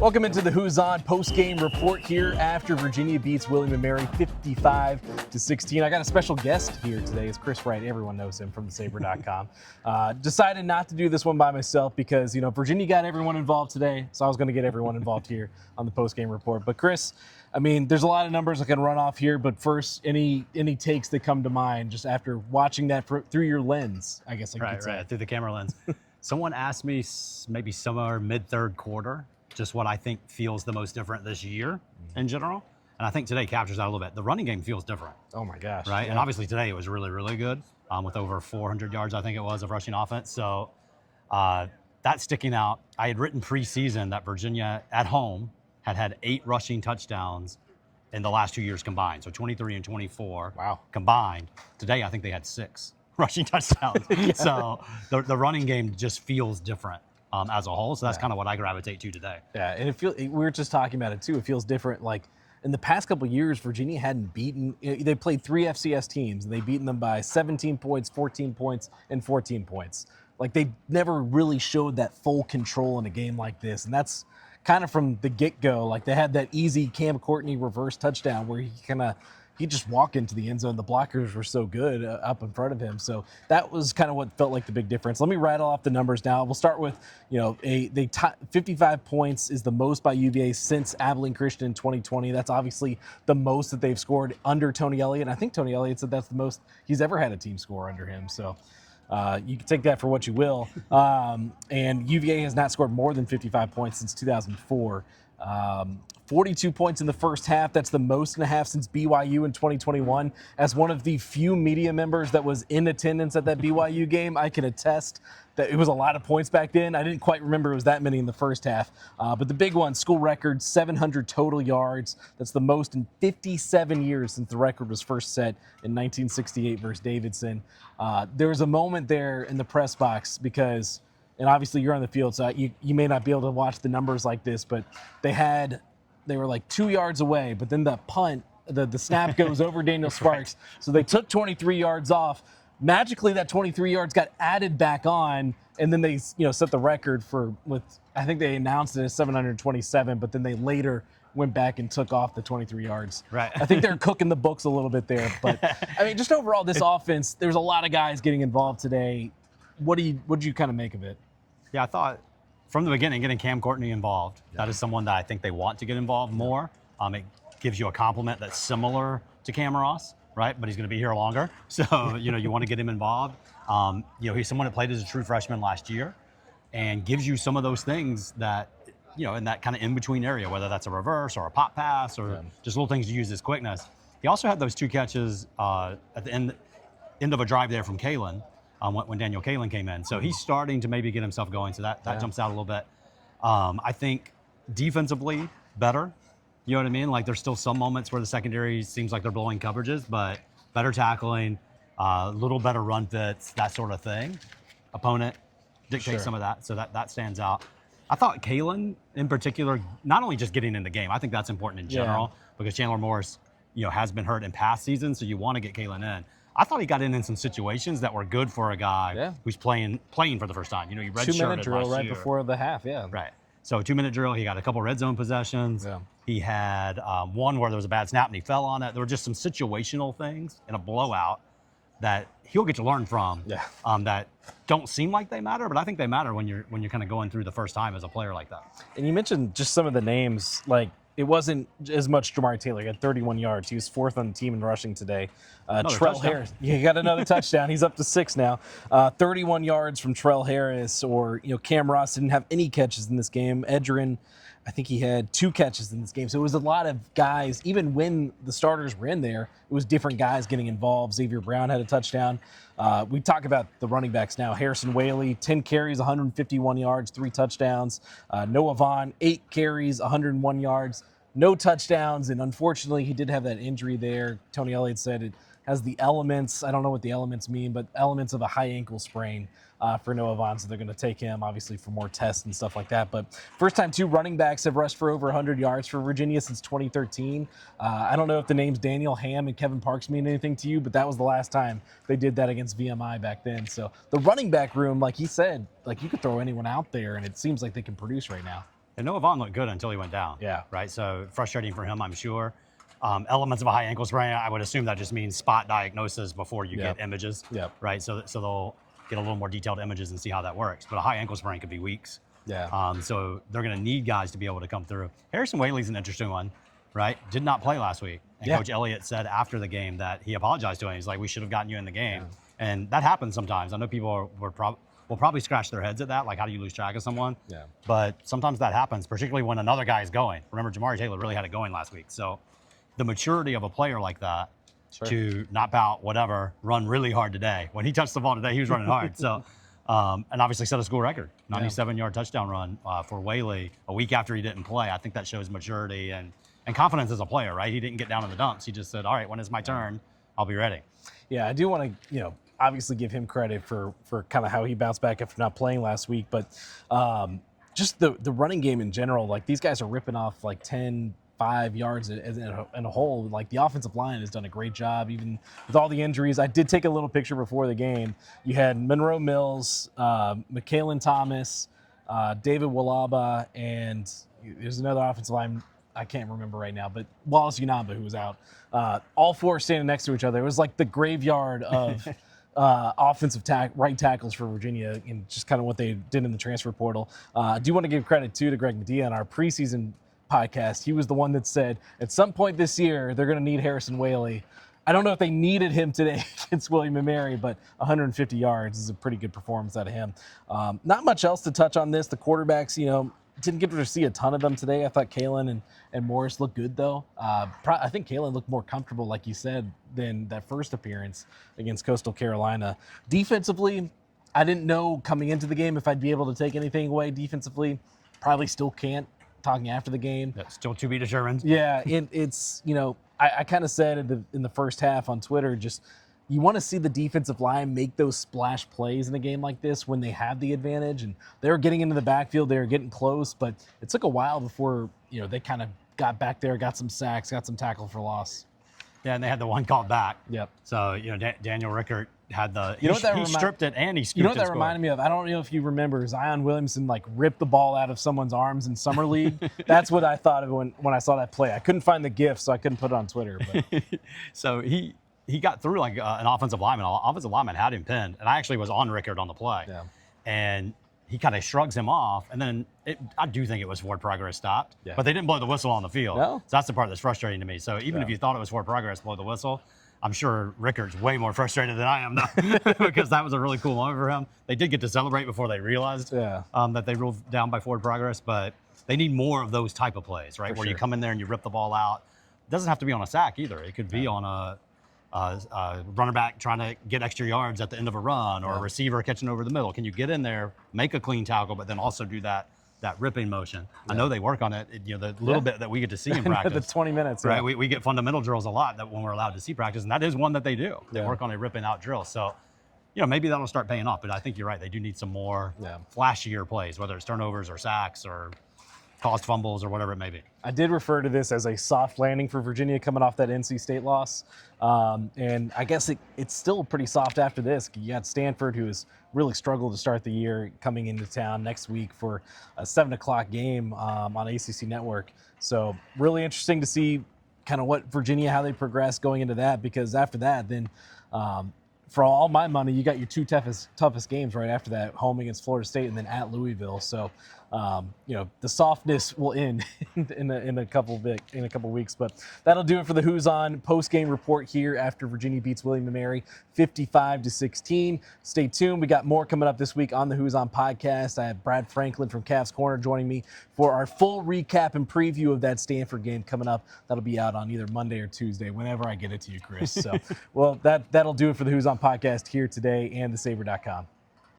Welcome into the Who's On Postgame report here after Virginia beats William & Mary 55-16. I got a special guest here today. It's Kris Wright. Everyone knows him from the Sabre.com. Decided not to do this one by myself because, Virginia got everyone involved today, so I was going to get everyone involved here on the Postgame report. But Kris, there's a lot of numbers I can run off here, but first, any takes that come to mind just after watching that through your lens, I guess I could say. Right, through the camera lens. Someone asked me maybe somewhere mid-third quarter just what I think feels the most different this year in general. And I think today captures that a little bit. The running game feels different. Oh my gosh. Right? Yeah. And obviously today it was really, really good with over 400 yards, I think it was, of rushing offense. So that's sticking out. I had written preseason that Virginia at home had 8 rushing touchdowns in the last 2 years combined. So 23 and 24 combined. Today I think they had 6 rushing touchdowns. Yeah. So the running game just feels different. As a whole, so that's kind of what I gravitate to today. Yeah, and we were just talking about it too. It feels different. Like in the past couple of years, Virginia hadn't beaten. They played 3 FCS teams, and they beaten them by 17 points, 14 points, and 14 points. Like they never really showed that full control in a game like this, and that's kind of from the get-go. Like they had that easy Cam Courtney reverse touchdown where he just walked into the end zone. The blockers were so good up in front of him. So that was kind of what felt like the big difference. Let me rattle off the numbers now. We'll start with, 55 points is the most by UVA since Abilene Christian in 2020. That's obviously the most that they've scored under Tony Elliott. And I think Tony Elliott said that's the most he's ever had a team score under him. So you can take that for what you will. And UVA has not scored more than 55 points since 2004. 42 points in the first half. That's the most and a half since BYU in 2021. As one of the few media members that was in attendance at that BYU game, I can attest that it was a lot of points back then. I didn't quite remember it was that many in the first half. But the big one, school record, 700 total yards. That's the most in 57 years since the record was first set in 1968 versus Davidson. There was a moment there in the press box because, and obviously you're on the field, so you may not be able to watch the numbers like this, but they were like 2 yards away, but then the punt, the snap goes over Daniel Sparks. So they took 23 yards off. Magically, that 23 yards got added back on, and then they set the record I think they announced it as 727, but then they later went back and took off the 23 yards. Right. I think they're cooking the books a little bit there. But, just overall, this offense, there's a lot of guys getting involved today. What did you kind of make of it? Yeah, I thought from the beginning, getting Cam Courtney involved, that is someone that I think they want to get involved more. It gives you a compliment that's similar to Cam Ross, right? But he's going to be here longer. So, you want to get him involved. He's someone that played as a true freshman last year and gives you some of those things that, in that kind of in-between area, whether that's a reverse or a pop pass or just little things to use his quickness. He also had those 2 catches at the end of a drive there from Kalen. When Daniel Kalen came in. So he's starting to maybe get himself going. So that jumps out a little bit. I think defensively better. You know what I mean? Like there's still some moments where the secondary seems like they're blowing coverages, but better tackling, a little better run fits, that sort of thing. Opponent dictates some of that. So that stands out. I thought Kalen in particular, not only just getting in the game, I think that's important in general because Chandler Morris, has been hurt in past seasons. So you want to get Kalen in. I thought he got in some situations that were good for a guy who's playing for the first time. You redshirted 2-minute drill right year. before the half, Right. So 2-minute drill, he got a couple red zone possessions. Yeah. He had one where there was a bad snap and he fell on it. There were just some situational things in a blowout that he'll get to learn from that don't seem like they matter, but I think they matter when you're kind of going through the first time as a player like that. And you mentioned just some of the names, like it wasn't as much Jamari Taylor. He had 31 yards. He was 4th on the team in rushing today. Trell Harris, he got another touchdown. He's up to 6 now. 31 yards from Trell Harris, or Cam Ross didn't have any catches in this game. Edgerrin, I think he had 2 catches in this game. So it was a lot of guys. Even when the starters were in there, it was different guys getting involved. Xavier Brown had a touchdown. We talk about the running backs now. Harrison Whaley, 10 carries, 151 yards, 3 touchdowns. Noah Vaughn, 8 carries, 101 yards, no touchdowns. And unfortunately, he did have that injury there. Tony Elliott said it has the elements. I don't know what the elements mean, but elements of a high ankle sprain for Noah Vaughn. So they're going to take him, obviously, for more tests and stuff like that. But first time 2 running backs have rushed for over 100 yards for Virginia since 2013. I don't know if the names Daniel Ham and Kevin Parks mean anything to you, but that was the last time they did that against VMI back then. So the running back room, like he said, like you could throw anyone out there, and it seems like they can produce right now. And Noah Vaughn looked good until he went down. Yeah. Right. So frustrating for him, I'm sure. Elements of a high ankle sprain, I would assume that just means spot diagnosis before you get images. Yep. Right. So they'll get a little more detailed images and see how that works. But a high ankle sprain could be weeks. Yeah. So they're going to need guys to be able to come through. Harrison Whaley's an interesting one, right? Did not play last week. And Coach Elliott said after the game that he apologized to him. He's like, we should have gotten you in the game. Yeah. And that happens sometimes. I know people will probably scratch their heads at that, like how do you lose track of someone? Yeah. But sometimes that happens, particularly when another guy is going. Remember, Jamari Taylor really had it going last week. So the maturity of a player like that to not pout, whatever, run really hard today. When he touched the ball today, he was running hard. So, and obviously set a school record, 97-yard touchdown run for Whaley a week after he didn't play. I think that shows maturity and confidence as a player, right? He didn't get down in the dumps. He just said, all right, when it's my turn, I'll be ready. Yeah, I do want to, obviously give him credit for kind of how he bounced back after not playing last week. But just the running game in general, like these guys are ripping off like 10, 5 yards in a hole. Like the offensive line has done a great job, even with all the injuries. I did take a little picture before the game. You had Monroe Mills, Michaelan Thomas, David Walaba, and there's another offensive line I can't remember right now, but Wallace Unamba, who was out. All four standing next to each other. It was like the graveyard of offensive right tackles for Virginia and just kind of what they did in the transfer portal. I do want to give credit, too, to Greg Medea on our preseason podcast. He was the one that said, at some point this year, they're going to need Harrison Whaley. I don't know if they needed him today against William & Mary, but 150 yards is a pretty good performance out of him. Not much else to touch on this. The quarterbacks, didn't get to see a ton of them today. I thought Kalen and Morris looked good, though. I think Kalen looked more comfortable, like you said, than that first appearance against Coastal Carolina. Defensively, I didn't know coming into the game if I'd be able to take anything away defensively. Probably still can't, talking after the game. That's still to be determined. Yeah, it's, I kind of said in the first half on Twitter, just you want to see the defensive line make those splash plays in a game like this when they have the advantage. And they were getting into the backfield, they were getting close, but it took a while before, they kind of got back there, got some sacks, got some tackle for loss. Yeah, and they had the one called back. Yep. So, Daniel Rickert had the, he stripped it and he scooped it. You know what that reminded me of? I don't know if you remember, Zion Williamson ripped the ball out of someone's arms in summer league. That's what I thought of when I saw that play. I couldn't find the GIF, so I couldn't put it on Twitter. But. So he got through like an offensive lineman. Offensive lineman had him pinned, and I actually was on Rickert on the play. Yeah. And he kind of shrugs him off, and then I do think it was forward progress stopped, but they didn't blow the whistle on the field. No? So that's the part that's frustrating to me. So even if you thought it was forward progress, blow the whistle. I'm sure Rickert's way more frustrated than I am now because that was a really cool moment for him. They did get to celebrate before they realized that they ruled down by forward progress, but they need more of those type of plays, right? Where you come in there and you rip the ball out. It doesn't have to be on a sack either. It could be on a running back trying to get extra yards at the end of a run or a receiver catching over the middle. Can you get in there, make a clean tackle, but then also do that ripping motion? I know they work on it, the little bit that we get to see in practice. The 20 minutes. Right, we get fundamental drills a lot that when we're allowed to see practice, and that is one that they do. They work on a ripping out drill. So, maybe that'll start paying off, but I think you're right. They do need some more flashier plays, whether it's turnovers or sacks or caused fumbles or whatever it may be. I did refer to this as a soft landing for Virginia coming off that NC State loss. And I guess it's still pretty soft after this. You got Stanford, who has really struggled to start the year, coming into town next week for a 7 o'clock game on ACC Network. So really interesting to see kind of what Virginia, how they progress going into that, because after that, then for all my money, you got your two toughest games right after that, home against Florida State and then at Louisville. So, the softness will end in a couple weeks. But that'll do it for the Who's On post-game report here after Virginia beats William & Mary 55-16. Stay tuned. We got more coming up this week on the Who's On podcast. I have Brad Franklin from Cavs Corner joining me for our full recap and preview of that Stanford game coming up. That'll be out on either Monday or Tuesday, whenever I get it to you, Chris. So, well, that'll do it for the Who's On podcast here today and the Sabre.com.